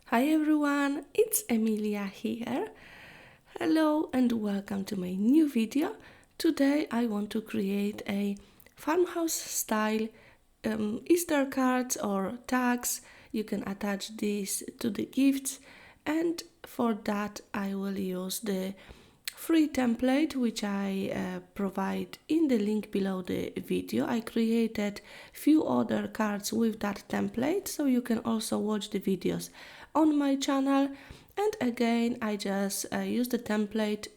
Hi everyone, it's Emilia here. Hello and welcome to my new video. Today I want to create a farmhouse style Easter cards or tags. You can attach these to the gifts, and for that I will use the free template which I provide in the link below the video. I created few other cards with that template, so you can also watch the videos on my channel. And again, I just use the template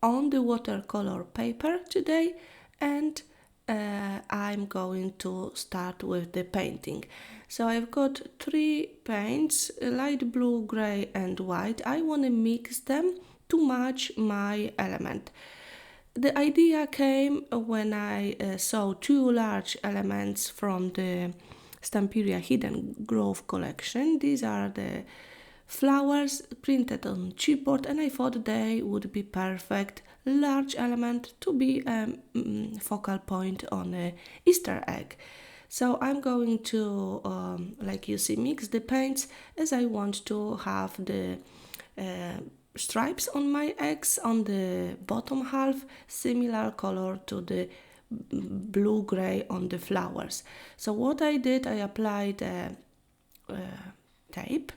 on the watercolor paper today, and I'm going to start with the painting. So I've got three paints, light blue, gray and white. I want to mix them to match my element. The idea came when I saw two large elements from the Stamperia Hidden Grove collection. These are the flowers printed on chipboard, and I thought they would be perfect large element to be a focal point on a Easter egg. So I'm going to, like you see, mix the paints as I want to have the stripes on my eggs on the bottom half, similar color to the blue gray on the flowers. So what I did, I applied tape.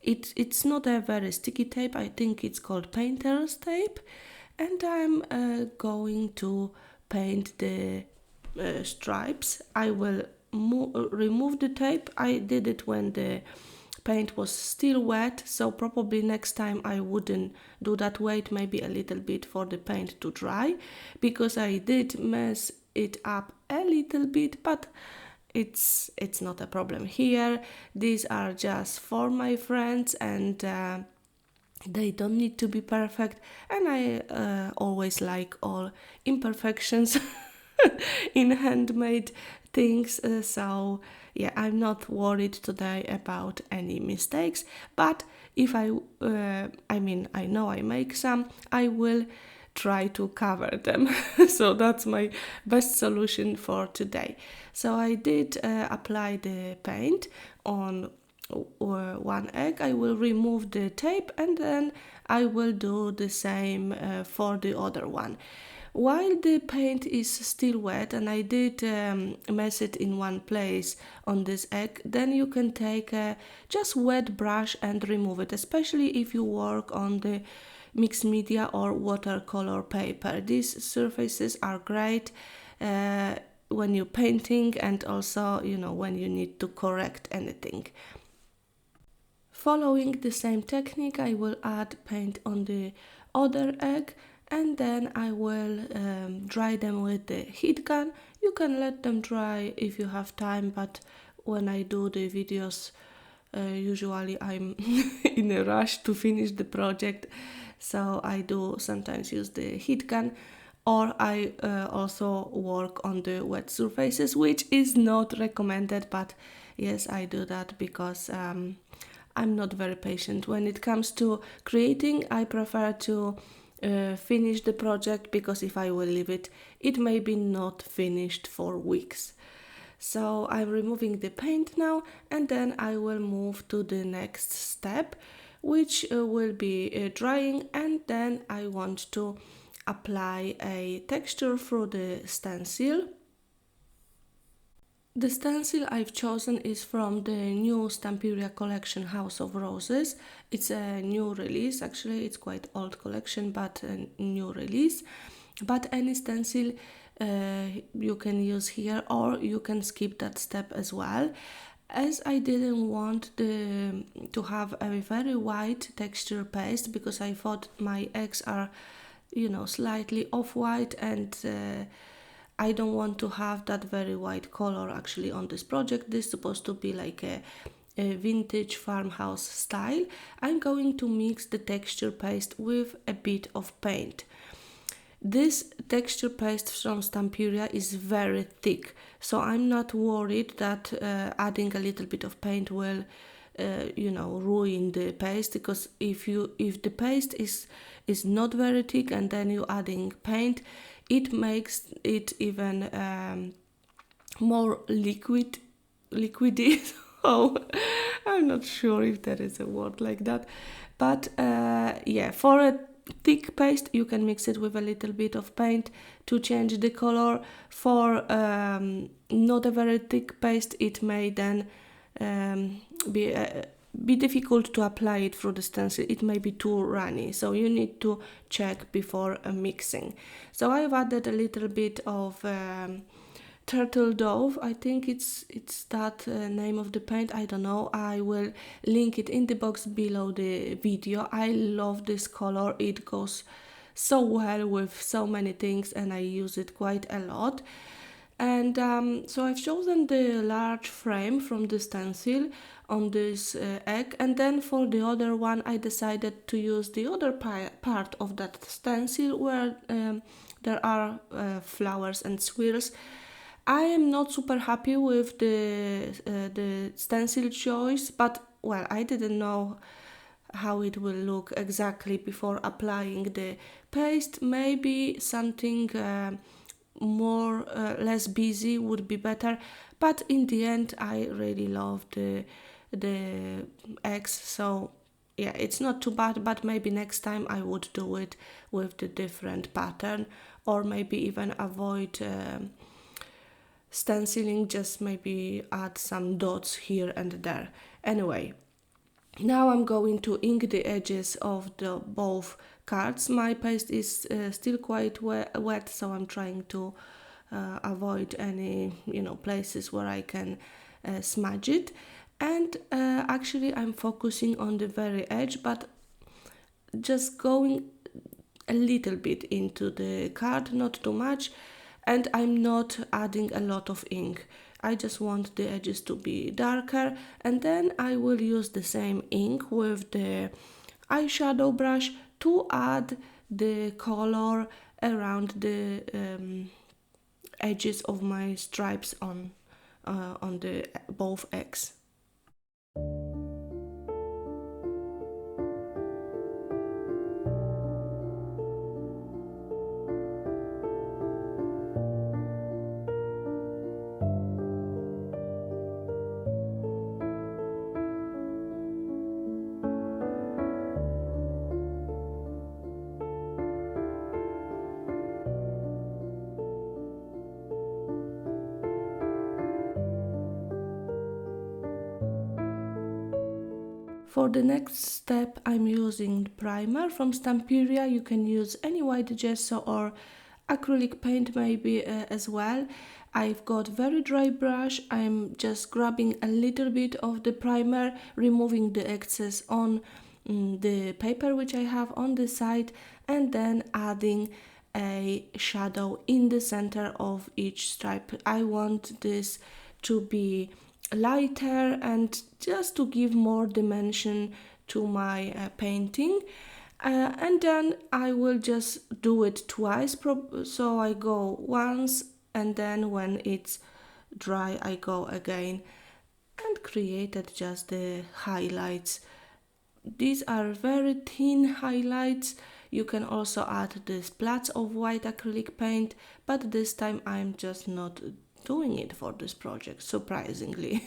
It's not a very sticky tape. I think it's called painter's tape, and I'm going to paint the stripes. I will remove the tape. I did it when the paint was still wet, so probably next time I wouldn't do that. Wait maybe a little bit for the paint to dry, because I did mess it up a little bit, but it's not a problem here. These are just for my friends, and they don't need to be perfect, and I always like all imperfections in handmade things, so yeah, I'm not worried today about any mistakes. But if I know I make some, I will try to cover them. So that's my best solution for today. So I did apply the paint on one egg. I will remove the tape, and then I will do the same for the other one. While the paint is still wet, and I did mess it in one place on this egg, then you can take a just wet brush and remove it, especially if you work on the mixed media or watercolor paper. These surfaces are great when you're painting, and also, when you need to correct anything. Following the same technique, I will add paint on the other egg, and then I will dry them with the heat gun. You can let them dry if you have time, but when I do the videos, usually I'm in a rush to finish the project, so I do sometimes use the heat gun, or I also work on the wet surfaces, which is not recommended, but yes, I do that because I'm not very patient. When it comes to creating, I prefer to finish the project, because if I will leave it, it may be not finished for weeks. So I'm removing the paint now, and then I will move to the next step, which will be drying, and then I want to apply a texture through the stencil. The stencil I've chosen is from the new Stamperia collection, House of Roses. It's a new release, actually it's quite old collection, but a new release. But any stencil you can use here, or you can skip that step as well, as I didn't want to have a very white texture paste, because I thought my eggs are, slightly off-white, and I don't want to have that very white color actually on this project. This is supposed to be like a vintage farmhouse style. I'm going to mix the texture paste with a bit of paint. This texture paste from Stamperia is very thick, so I'm not worried that adding a little bit of paint will ruin the paste, because if the paste is not very thick and then you adding paint, it makes it even more liquidy. So I'm not sure if there is a word like that, but yeah, for a thick paste you can mix it with a little bit of paint to change the color. For not a very thick paste, it may then be difficult to apply it through the stencil. It may be too runny, so you need to check before mixing. So I've added a little bit of turtle dove, I think it's that name of the paint, I don't know. I will link it in the box below the video. I love this color, it goes so well with so many things and I use it quite a lot. And so I've chosen the large frame from the stencil on this egg, and then for the other one I decided to use the other part of that stencil where there are flowers and swirls. I am not super happy with the stencil choice, but well, I didn't know how it will look exactly before applying the paste. Maybe something more less busy would be better, but in the end I really love the eggs, so yeah, it's not too bad. But maybe next time I would do it with the different pattern, or maybe even avoid stenciling, just maybe add some dots here and there. Anyway, now I'm going to ink the edges of the both cards. My paste is still quite wet, so I'm trying to avoid any places where I can smudge it. And actually I'm focusing on the very edge, but just going a little bit into the card, not too much, and I'm not adding a lot of ink. I just want the edges to be darker, and then I will use the same ink with the eyeshadow brush to add the color around the edges of my stripes on the both eggs. For the next step, I'm using primer from Stamperia. You can use any white gesso or acrylic paint maybe as well. I've got very dry brush. I'm just grabbing a little bit of the primer, removing the excess on the paper which I have on the side, and then adding a shadow in the center of each stripe. I want this to be lighter and just to give more dimension to my painting, and then I will just do it twice, so I go once and then when it's dry I go again, and created just the highlights. These are very thin highlights. You can also add the splats of white acrylic paint, but this time I'm just not doing it for this project, surprisingly.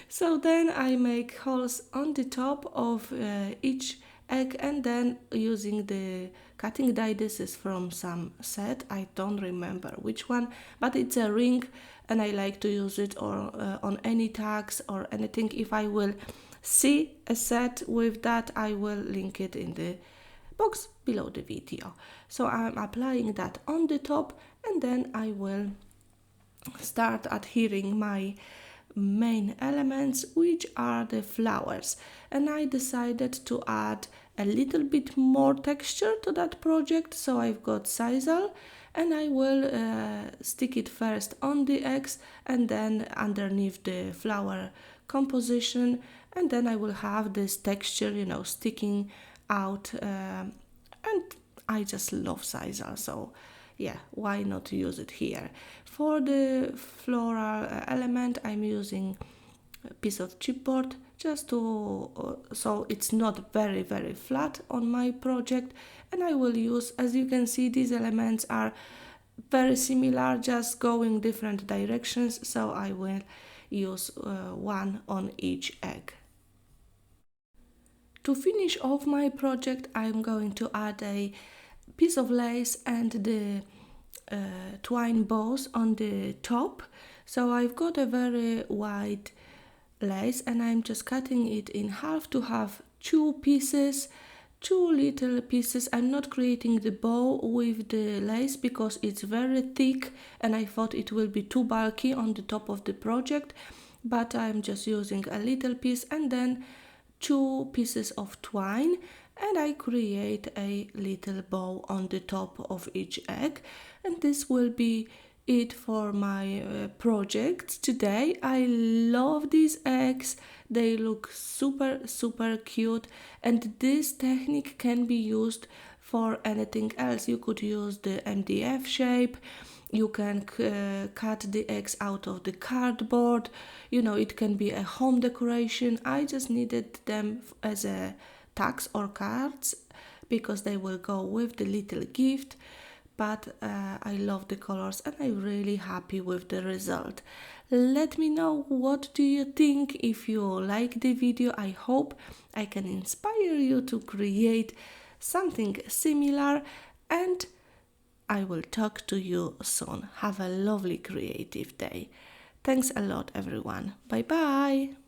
So then I make holes on the top of each egg, and then using the cutting die, this is from some set, I don't remember which one, but it's a ring and I like to use it on any tags or anything. If I will see a set with that, I will link it in the box below the video. So I'm applying that on the top, and then I will start adhering my main elements, which are the flowers. And I decided to add a little bit more texture to that project, so I've got sisal, and I will stick it first on the eggs and then underneath the flower composition, and then I will have this texture, sticking out, and I just love sisal, so yeah, why not use it here? For the floral element, I'm using a piece of chipboard just to so it's not very flat on my project, and I will use, as you can see, these elements are very similar, just going different directions, so I will use one on each egg. To finish off my project, I'm going to add a piece of lace and the twine bows on the top. So I've got a very wide lace and I'm just cutting it in half to have two pieces, two little pieces. I'm not creating the bow with the lace because it's very thick and I thought it will be too bulky on the top of the project, but I'm just using a little piece and then two pieces of twine, and I create a little bow on the top of each egg. And this will be it for my project today. I love these eggs, they look super cute, and this technique can be used for anything else. You could use the MDF shape, you can cut the eggs out of the cardboard, you know, it can be a home decoration. I just needed them as a tags or cards because they will go with the little gift, but I love the colors and I'm really happy with the result. Let me know what do you think. If you like the video, I hope I can inspire you to create something similar, and I will talk to you soon. Have a lovely creative day. Thanks a lot, everyone. Bye bye.